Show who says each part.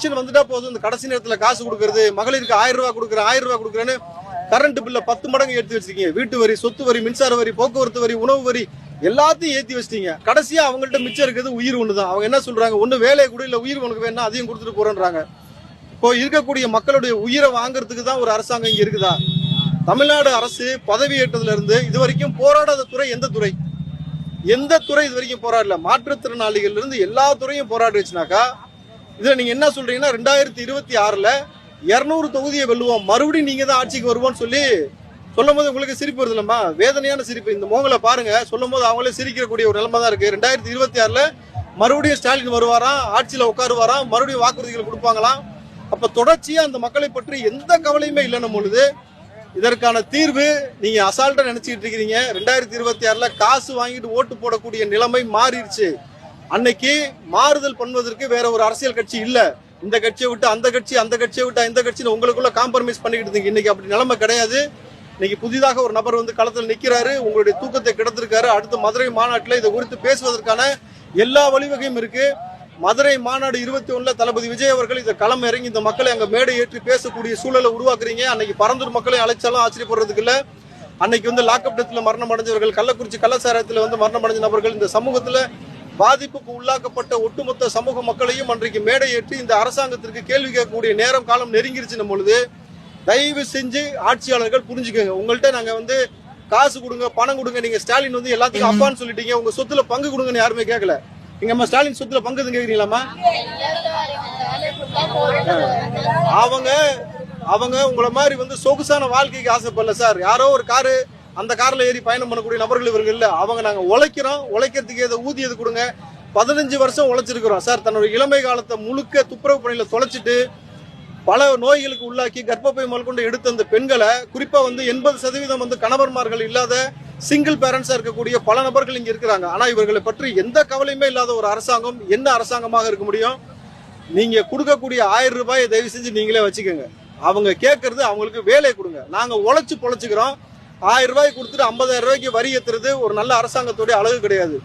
Speaker 1: Election வந்துட்டா போதும், இந்த கடைசி நேரத்துல காசு கொடுக்கறது, மகளிருக்கு 1000 ரூபாய் கொடுக்குறேன் 1000 ரூபாய் கொடுக்குறேன்னு கரண்ட் பில்ல 10 மடங்கு ஏற்றி வச்சிருக்கீங்க. வீட்டு வரி, சொத்து வரி, மின்சார வரி, போக்குவரத்து வரி, உணவு வரி எல்லாத்தையும் ஏற்றி வச்சிட்டீங்க. கடைசியா அவங்கள்ட்ட மிச்சம் இருக்கிறது உயிர் ஒண்ணுதான். அவங்க என்ன சொல்றாங்க, ஒண்ணு வேலையை கூட இல்ல உயிர் உனக்கு வேணா அதையும் கொடுத்துட்டு போறேன்றாங்க. இப்போ இருக்கக்கூடிய மக்களுடைய உயிரை வாங்குறதுக்கு தான் ஒரு அரசாங்கம் இங்க இருக்குதா? தமிழ்நாடு அரசு பதவியேற்றதுல இருந்து இது வரைக்கும் போராடாத துறை எந்த துறை? எந்த துறை இது வரைக்கும் போராடல? மாற்றுத்திறனாளிகள் இருந்து எல்லா துறையும் போராடுச்சுனாக்கா இதுல நீங்க என்ன சொல்றீங்கன்னா 2026ல 200 தொகுதியை வெல்லுவோம், மறுபடியும் நீங்க தான் ஆட்சிக்கு வருவோம்னு சொல்லும் போது உங்களுக்கு சிரிப்பு வருது இல்லம்மா? வேதனையான சிரிப்பு. இந்த மோகலை பாருங்க, சொல்லும் போது அவங்களே சிரிக்கக்கூடிய ஒரு நிலைமை தான் இருக்கு. 2026ல மறுபடியும் ஸ்டாலின் வருவாராம், ஆட்சியில உட்காருவாராம், மறுபடியும் வாக்குறுதிகள் கொடுப்பாங்களாம். அப்ப தொடர்ச்சியா அந்த மக்களை பற்றி எந்த கவலையுமே இல்லைன்னும் பொழுது இதற்கான தீர்வு நீங்க அசால்ட்டா நினைச்சிட்டு இருக்கீங்க. 2026ல காசு வாங்கிட்டு ஓட்டு போடக்கூடிய நிலைமை மாறிடுச்சு. அன்னைக்கு மாறுதல் பண்ணுவதற்கு வேற ஒரு அரசியல் கட்சி இல்ல. இந்த கட்சியை விட்டு அந்த கட்சி, அந்த கட்சியை விட்டு இந்த கட்சின்னு உங்களுக்குள்ள காம்ப்ரமைஸ் பண்ணிக்கிட்டு இருந்தீங்க. இன்னைக்கு அப்படி நிலைமை கிடையாது. இன்னைக்கு புதிதாக ஒரு நபர் வந்து களத்தில் நிக்கிறாரு, உங்களுடைய தூக்கத்தை கிடத்திருக்காரு. அடுத்து மதுரை மாநாட்டில் இதை குறித்து பேசுவதற்கான எல்லா வழிவகையும் இருக்கு. மதுரை மாநாடு 21ல தளபதி விஜய் அவர்கள் இதை களம் இறங்கி இந்த மக்களை அங்க மேடை ஏற்றி பேசக்கூடிய சூழலை உருவாக்குறீங்க. அன்னைக்கு பரந்தூர் மக்களை அழைச்சாலும் ஆச்சரியப்படுறதுக்கு இல்ல. அன்னைக்கு வந்து லாக்அப் டெத்ல மரணம் அடைஞ்சவர்கள், கள்ளக்குறிச்சி கள்ளச்சாராயத்தில் வந்து மரணம் அடைஞ்ச நபர்கள், இந்த சமூகத்துல பாதிப்புக்கு உள்ளாக்கப்பட்ட ஒட்டுமொத்த சமூக மக்களையும் அன்றைக்கு மேடை ஏற்றி இந்த அரசாங்கத்திற்கு கேள்வி கேட்கக்கூடிய நேரம் காலம் நெருங்கிருச்சுன்னும் பொழுது தயவு செஞ்சு ஆட்சியாளர்கள் புரிஞ்சுக்கோங்க. உங்கள்கிட்ட நாங்க வந்து காசு கொடுங்க, பணம் கொடுங்க, நீங்க ஸ்டாலின் வந்து எல்லாத்துக்கும் அப்பான்னு சொல்லிட்டீங்க, உங்க சொத்துல பங்கு கொடுங்கன்னு யாருமே கேட்கல. எங்க அம்மா ஸ்டாலின் சொத்துல பங்கு கேக்குறீங்களாமா? அவங்க உங்களை மாதிரி வந்து சொகுசான வாழ்க்கைக்கு ஆசைப்படல சார். யாரோ ஒரு காரு, அந்த கார்ல ஏறி பயணம் பண்ணக்கூடிய நபர்கள் இவர்கள் இல்ல. அவங்க நாங்க உழைக்கிறோம், உழைக்கிறதுக்கு ஏதோ ஊதியது கொடுங்க. 15 வருஷம் உழைச்சிருக்கிறோம் சார். தன்னுடைய இளமை காலத்தை முழுக்க துப்புரவு பணியில தொலைச்சிட்டு பல நோய்களுக்கு உள்ளாக்கி கர்ப்பப்பை முதற்கொண்டு எடுத்த அந்த பெண்களை, குறிப்பா வந்து 80% வந்து கணவன்மார்கள் இல்லாத சிங்கிள் பேரண்ட்ஸா இருக்கக்கூடிய பல நபர்கள் இங்க இருக்கிறாங்க. ஆனா இவர்களை பற்றி எந்த கவலையுமே இல்லாத ஒரு அரசாங்கம் என்ன அரசாங்கமாக இருக்க முடியும்? நீங்க கொடுக்கக்கூடிய 1000 ரூபாயை தயவு செஞ்சு நீங்களே வச்சுக்கோங்க. அவங்க கேட்கறது அவங்களுக்கு வேலையை கொடுங்க. நாங்க உழைச்சு பொழைச்சுக்கிறோம். 1000 ரூபாய் கொடுத்துட்டு 50,000 ரூபாய்க்கு வரி ஏத்துறது ஒரு நல்ல அரசாங்கத்துடைய அழகு கிடையாது.